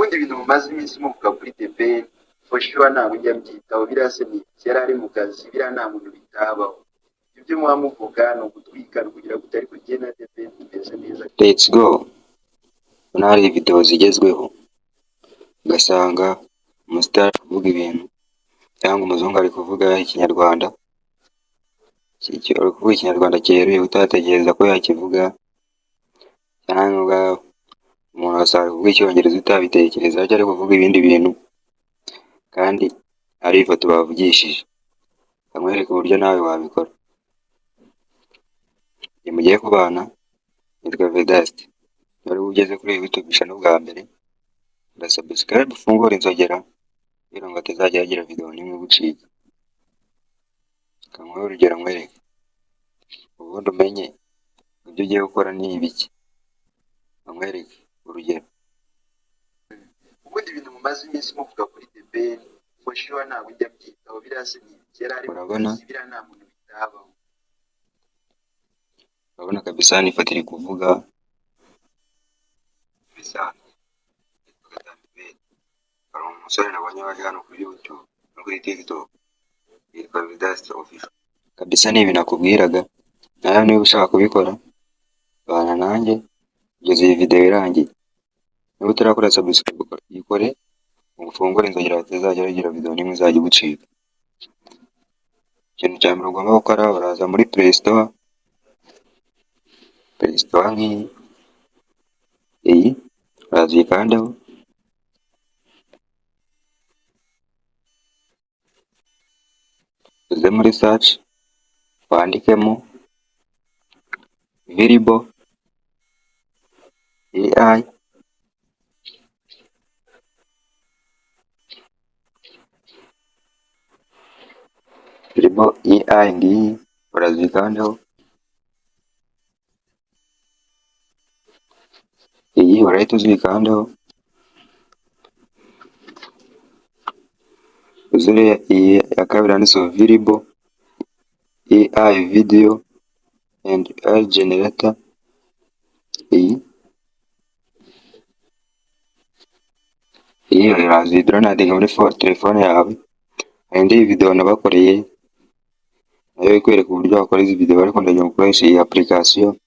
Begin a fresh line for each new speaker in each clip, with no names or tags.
ubundi ibintu mumaze iminsi muvuga kuri The Ben for sure ntabwo njya mbyitaho, biriya se ni kera ari mu kazi, biriya nta muntu bitabaho. Ibyo muba muvuga ni ugutwika kugira ngo utari kugenda The Ben bimeze neza.
Let's go. Hari video zigezweho ugasanga umusitari ari kuvuga ibintu cyangwa umuzungu ari kuvuga ikinyarwanda, ari kuvuga ikinyarwanda cyeruye utatekereza ko yakivuga, cyangwa umuntu asanga kuvuga icyongereza utabitekereza ajya ari kuvuga ibindi bintu kandi ari ifoto bavugishije. Kamwereka uburyo nawe wabikora. Iyo mugiye kubana, nitwa Vedaste. Wari ugeze kuri YouTube channel bwa mbere, urasubscribe ufungura inzogera kugira ngo atazajya yagira video nimwe gucika. Kamwe urugero mwereke, ubundi umenye ibyo ugiye gukora ni ibiki. Kamwereke urugero.
Ubundi ibintu mumaze iminsi muvuga kuri The Ben for sure ntabwo njya mbyitaho, biriya se ni kera ari mu kazi, biriya nta muntu bitabaho.
Urabona kabisa ni ifoto iri kuvuga bisa. Hari umusore nabonye waje hano kuri YouTube no kuri TikTok yitwa Vedaste Official. Kabisa ni ibintu nakubwiraga, nawe niba ushaka kubikora bana nanjye kugeza iyi video irangiye. Niba utarakora subscribe ikore, ufungure inzogera atazajya yagira video nimwe izajya igucika. Ikintu cya mbere ugomba gukora, uraza muri Play Store nk'iyi, uraza uyikandeho, uze muri search wandikemo Virbo AI, Virbo AI ngiyi, uraza uyikandeho. Iyi urahita uzikandeho, uzure iyi ya kabiri yanditseho Virbo AI Video and AI Generator. Iyi uraza uyidownloadinga muri telefone yawe. Hari indi video nabakoreye nayo ikwereka uburyo wakora izi video, ariko ndagira ngo ukoreshe iyi application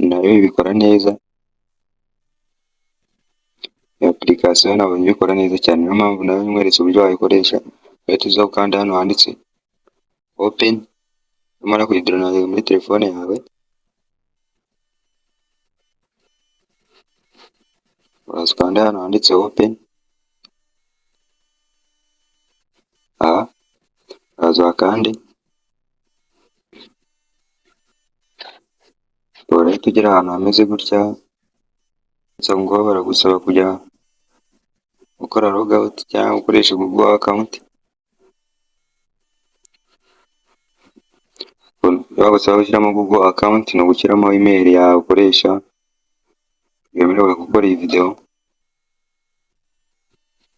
nayo ibikora neza. Iyi application nabonye ibikora neza cyane, niyo mpamvu nawe nkweretse uburyo wayikoresha. Uhita uza ukanda hano handitse open, numara kuyidownloadinga muri telefone yawe, uraza ukanda hano handitse open. Uraza wakande, urahita ugera ahantu hameze gutya, ngo baragusaba kujya gukora logout cyangwa ukoresha Google account. Bagusaba gushyiramo Google account no gushyiramo email yawe ukoresha yemerewe gukora iyi video.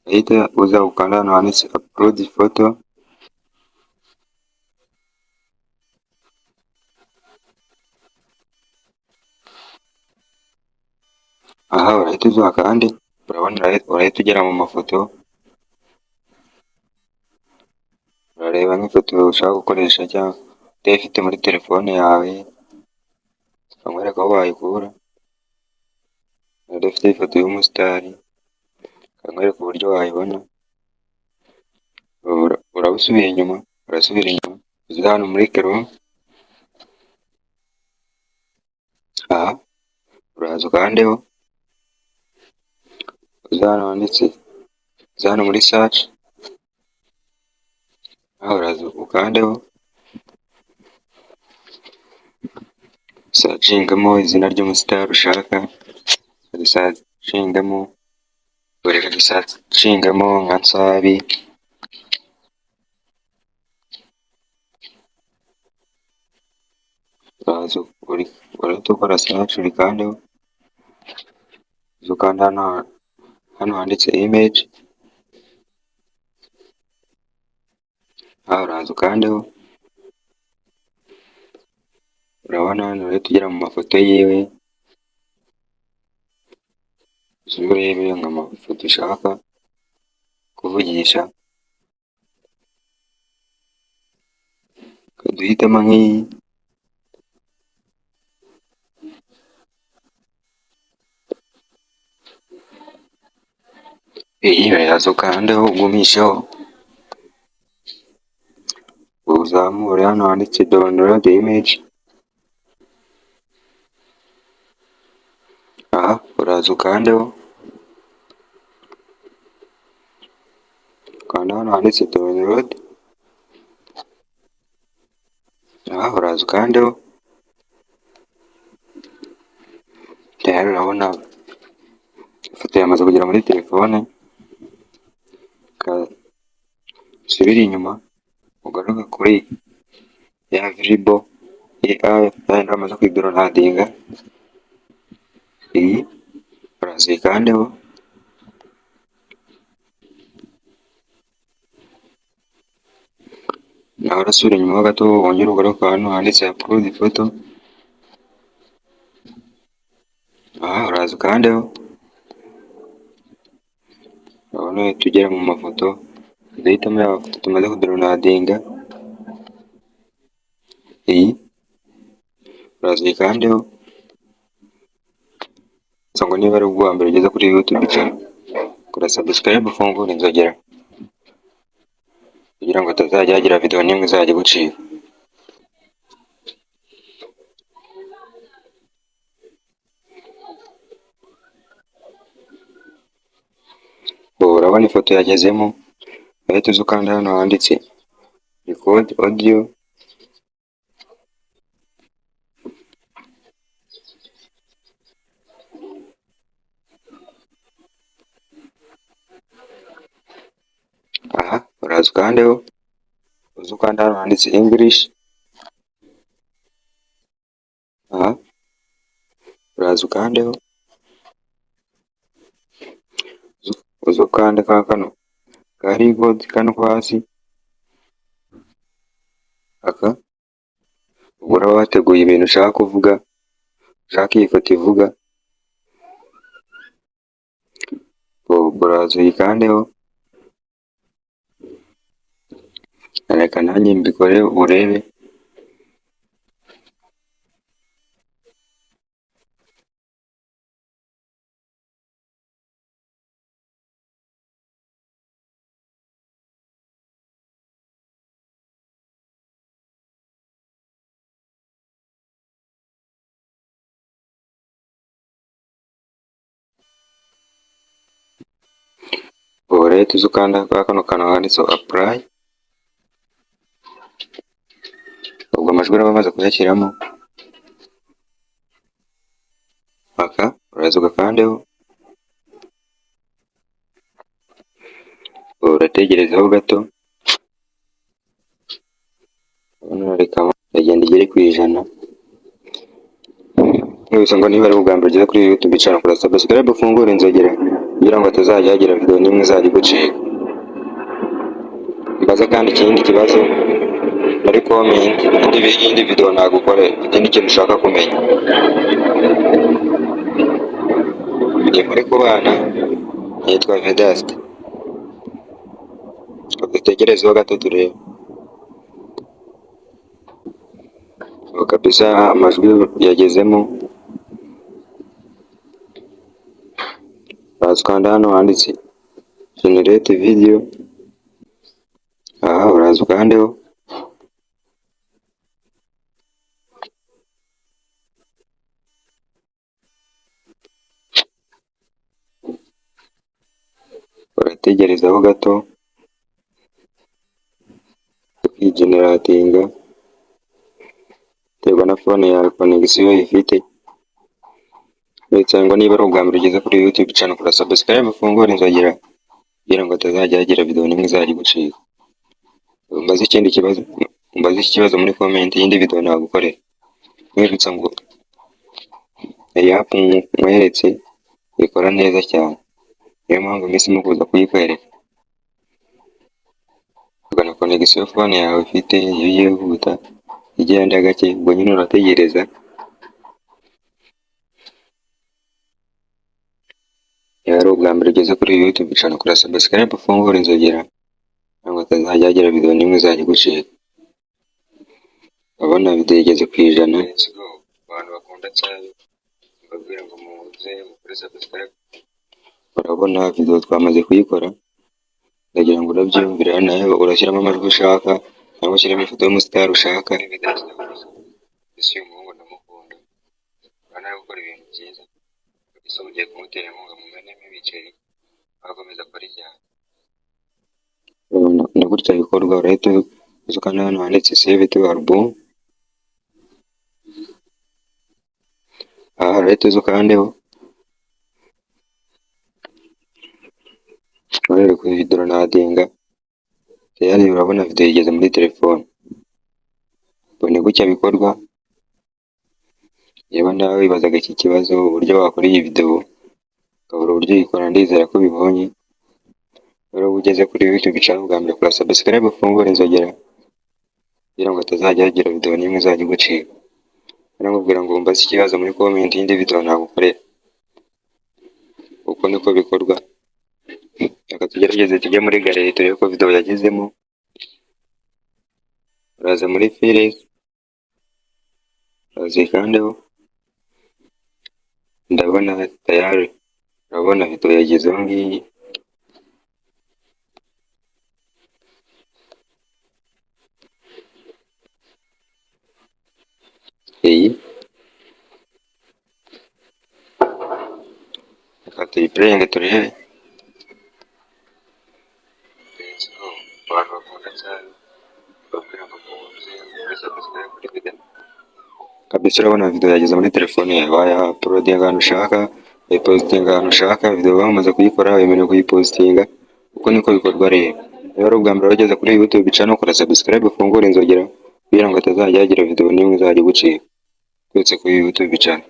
Ahita uza ukanda hano handitse upload photo. Urahita uza kandi urabona urahita ugera mu mafoto, urareba nk'ifoto ushaka gukoresha cyangwa utayifite muri telefone yawe, ukamwereka aho wayikura. Udafite ifoto y'umusitari, ukamwereka uburyo wayibona. Urasubira inyuma, uza hano muri Chrome. Uraza ukandeho, uza hano handitse, uza hano muri search, uraza ukandeho, searchingamo izina ry'umusitari ushaka, searchingamo, ureka searchingamo nka Nsabi. Uraza urahita ukora search urikandeho, ukanda hano handitse image. Uraza ukandeho, urabona hano urahita ugera mu mafoto yiwe. urebe nk'amafoto ushaka kuvugisha, duhitamo nk'iyi. Iyi uraza ukandeho ugumisheho, uzamure hano handitse download image. Aha uraza ukandeho, kanda hano handitse download. Aha uraza ukandeho, tayari urabona ifoto yamaze kugera muri telefone. Subira inyuma ugaruka kuri ya Vibo AI yandi bamaze kwidownloadinga. Iyi uraza uyikandeho, nawe urasubira inyuma ho gato wongere ugaruka hano handitse upload photo. Aha uraza ukandeho, urabona tugera mu mafoto, duhitamo ya mafoto tumaze kudownloadinga. Iyi uraza uyikandeho, ngo niba ari ubwa mbere ugeze kuri YouTube channel, kora subscribe ufungure inzogera kugira ngo utazajya hagira video n'imwe izajya gucika. Urabona ifoto yagezemo, ahita uza ukanda hano handitse record audio. Aha uraza ukandeho, uza ukanda hano handitse English. Aha uraza ukandeho, uza ukande kano ka record kano ko hasi. Aka uraba wateguye ibintu ushaka kuvuga, ushaka iyi foto ivuga. Uraza uyikandeho, reka nanjye mbikore urebe. Urahita uza ukanda kano kantu handitse apply. Ubwo amajwi uraba amaze kuyashyiramo. Aka uraza ugakandeho, urategerezaho gato. Reka iragenda igere ku 100. Mwese ngo niba ari ubwa mbere ugeze kuri YouTube channel, kora subscribe ufungure inzogera kugira ngo atazajya hagira video n'imwe izajya gucika. Mbaza kandi ikindi kibazo muri comment, indi video nagukorera, ikindi kintu ushaka kumenya. Ni muri kubana, yitwa Vedaste. Dutegerezeho gato turebe. Kabisa amajwi yagezemo. Ukanda hano handitse generate video. Aha uraza ukandeho, urategerezaho gato ukigeneratinga. Terwa na phone yawe connection ifite. Cyangwa niba ari ubwa mbere ugeze kuri YouTube channel, kora subscribe ufungure inzogera kugira ngo atazajya hagira video n'imwe izajya gucika. Mbaza ikibazo muri comment, y'indi video nagukorera. Mwibutsa ngo iyi app mweretse ikora neza cyane, niyo mpamvu mpisemo kuza kuyikwereka. Ugana connection phone yawe ifite, iyo yihuta igenda gake, ubwo nyine urategereza. Iyo ari ubwa mbere ugeze kuri YouTube channel, kora subscribe, ufungure inzogera kugira ngo hatazajya hagira video n'imwe izajya igucika. Urabona video igeze ku 100. Abantu bakunda cyane mbabwira ngo muze mukore subscribe. Urabona video twamaze kuyikora, ndagira ngo urabyumvira nayo urashyiramo amajwi ushaka cyangwa ushyiramo ifoto y'umustar ushaka. Ese uyu muhungu ndamukunda, urabona ari gukora ibintu byiza. Ese ugiye kumutera inkunga mu menemo ibiceri agakomeza akora ijyana. Urabona gutya bikorwa, urahita uzukana hano handitse save to album. Aha urahita uzukandeho, urebe ku video nadinga tayari. Urabona video igeze muri telefone. Ubone gutya bikorwa. Yeba nawe wibazaga iki kibazo uburyo wakora iyi video ukabura uburyo uyikora, ndizera ko bibonye. Rero ugeze kuri YouTube channel bwa mbere, kora subscribe, ufungure inzogera kugira ngo hatazajya hagira video n'imwe izajya igucika. Naramubwira ngo mbaze ikibazo muri comment y'indi video nagukorera. Uko niko bikorwa. Reka tugerageze tujye muri gallery turebe ko video yagezemo. Uraza muri files, urazikandeho. Ndabona tayari, urabona video yagezeho ngiyi. Iyi reka tuyiplayinge turebe. Abantu bakunda cyane babwira ngo muze mukore subscribe kuri video. Kabisa urabona video yageze muri telefone yawe, waya-uploadinga ahantu ushaka, wayipostinga ahantu ushaka. Video bamaze kuyikora wemerewe kuyipostinga. Uko niko bikorwa rero. Rero ubwa mbere wageze kuri YouTube channel, kora subscribe, ufungure inzogera kugira ngo hatazajya hagira video n'imwe izajya igucika. Twese kuri YouTube channel.